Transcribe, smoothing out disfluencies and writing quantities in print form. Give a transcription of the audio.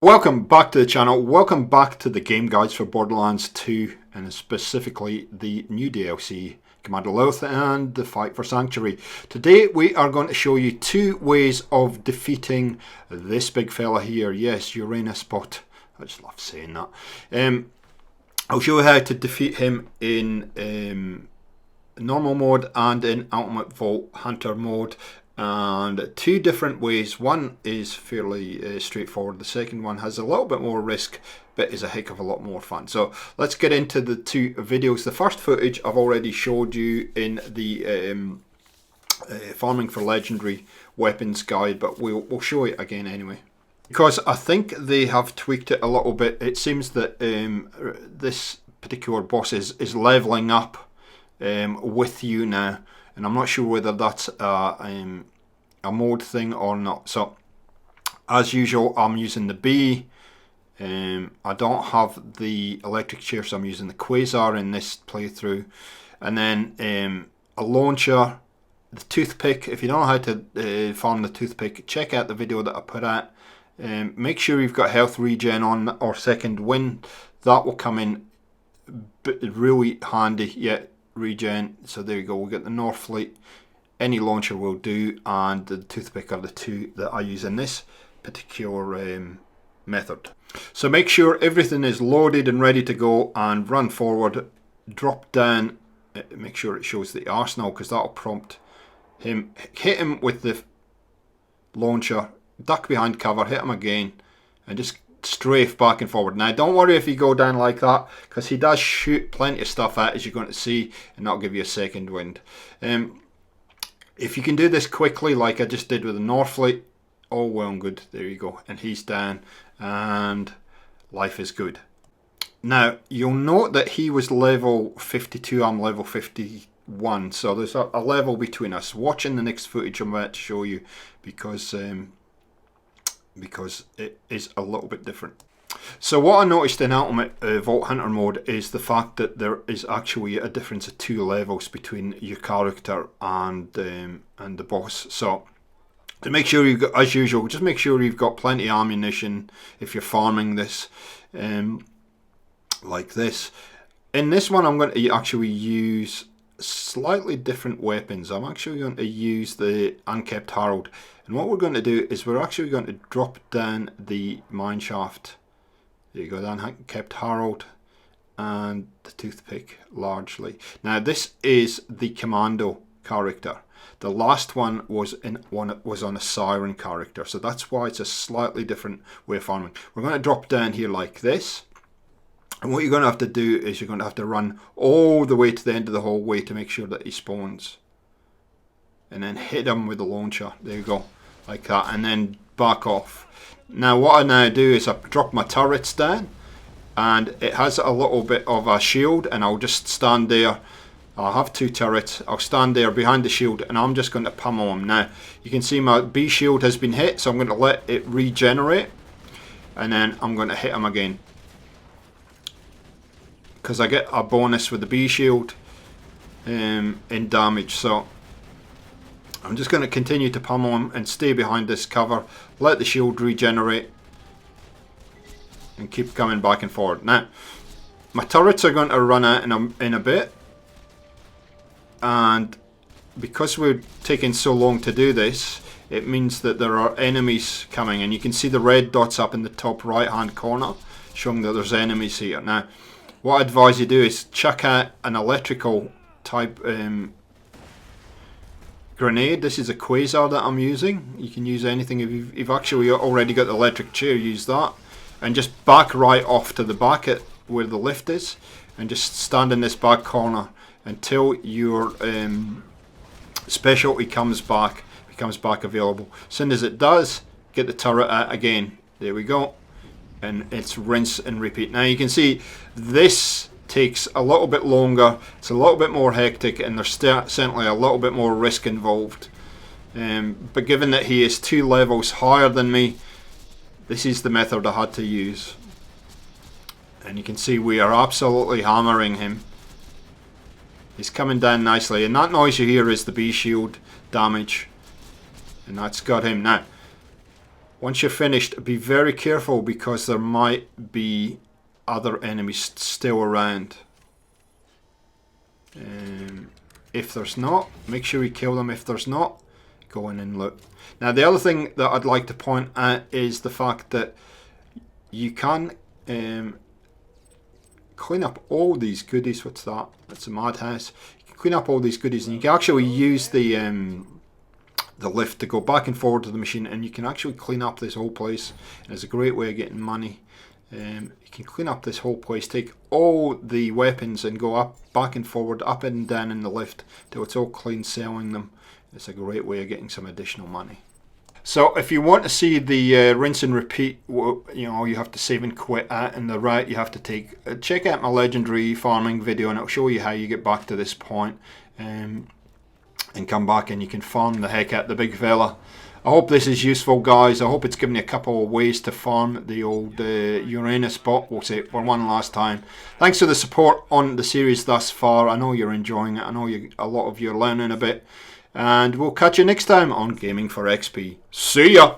Welcome back to the channel, welcome back to the game guides for Borderlands 2 and specifically the new DLC, Commander Lilith and the Fight for Sanctuary. Today we are going to show you two ways of defeating this big fella here, yes, Uranus Bot. I just love saying that. I'll show you how to defeat him in normal mode and in Ultimate Vault Hunter mode. And two different ways. One is fairly straightforward, the second one has a little bit more risk but is a heck of a lot more fun. So let's get into the two videos. The first footage I've already showed you in the farming for legendary weapons guide, but we'll show it again anyway, because I think they have tweaked it a little bit. It seems that this particular boss is leveling up with you now, and I'm not sure whether that's a mode thing or not. So as usual, I'm using the B. I don't have the electric chair, so I'm using the Quasar in this playthrough. And then a launcher, the toothpick. If you don't know how to farm the toothpick, check out the video that I put out. Make sure you've got health regen on or second wind. That will come in really handy. Yeah, regen. So there you go, we'll get the Northfleet. Any launcher will do, and the toothpick are the two that I use in this particular method. So make sure everything is loaded and ready to go, and run forward, drop down, make sure it shows the arsenal, because that'll prompt him. Hit him with the launcher, duck behind cover, hit him again, and just strafe back and forward. Now don't worry if you go down like that, because he does shoot plenty of stuff at, as you're going to see, and that'll give you a second wind. If you can do this quickly like I just did with the Northfleet, all well and good. There you go, and he's down and life is good. Now you'll note that he was level 52, I'm level 51, so there's a level between us. Watch in the next footage I'm about to show you, because it is a little bit different. So what I noticed in Ultimate Vault Hunter mode is the fact that there is actually a difference of 2 levels between your character and the boss. So to make sure you've got, as usual, just make sure you've got plenty of ammunition if you're farming this, like this. In this one I'm going to actually use slightly different weapons. I'm actually going to use the Unkept Herald, and what we're going to do is we're actually going to drop down the mineshaft. There you go, the Unkept Herald and the toothpick largely. Now this is the commando character. The last one was on a siren character, so that's why it's a slightly different way of farming. We're going to drop down here like this. And what you're going to have to do is you're going to have to run all the way to the end of the hallway to make sure that he spawns. And then hit him with the launcher. There you go. Like that. And then back off. Now what I now do is I drop my turrets down. And it has a little bit of a shield. And I'll just stand there. I'll have 2 turrets. I'll stand there behind the shield. And I'm just going to pummel him. Now you can see my B shield has been hit. So I'm going to let it regenerate. And then I'm going to hit him again, because I get a bonus with the B shield in damage. So I'm just going to continue to pummel him and stay behind this cover, let the shield regenerate, and keep coming back and forward. Now my turrets are going to run out in a bit, and because we're taking so long to do this, it means that there are enemies coming, and you can see the red dots up in the top right hand corner showing that there's enemies here. Now what I advise you do is chuck out an electrical type grenade. This is a Quasar that I'm using. You can use anything. If you've actually already got the electric chair, use that. And just back right off to the back at where the lift is, and just stand in this back corner until your specialty becomes back available. As soon as it does, get the turret out again. There we go. And it's rinse and repeat. Now you can see this takes a little bit longer, it's a little bit more hectic, and there's certainly a little bit more risk involved. But given that he is 2 levels higher than me, this is the method I had to use. And you can see we are absolutely hammering him. He's coming down nicely, and that noise you hear is the B shield damage, and that's got him. Now Once you're finished, be very careful because there might be other enemies still around. If there's not, make sure you kill them. If there's not, go in and loot. Now the other thing that I'd like to point out is the fact that you can clean up all these goodies. What's that? That's a madhouse. You can clean up all these goodies, and you can actually use the lift to go back and forward to the machine, and you can actually clean up this whole place. And it's a great way of getting money. You can clean up this whole place, take all the weapons and go up, back and forward, up and down in the lift till it's all clean, selling them. It's a great way of getting some additional money. So if you want to see the rinse and repeat, you know, you have to save and quit at, and the route you have to take, check out my legendary farming video, and it'll show you how you get back to this point, and come back and you can farm the heck out the big fella. I hope this is useful, guys. I hope it's given you a couple of ways to farm the old Uranus bot. We'll say it for one last time. Thanks for the support on the series thus far. I know you're enjoying it. I know a lot of you are learning a bit. And we'll catch you next time on Gaming for XP. See ya!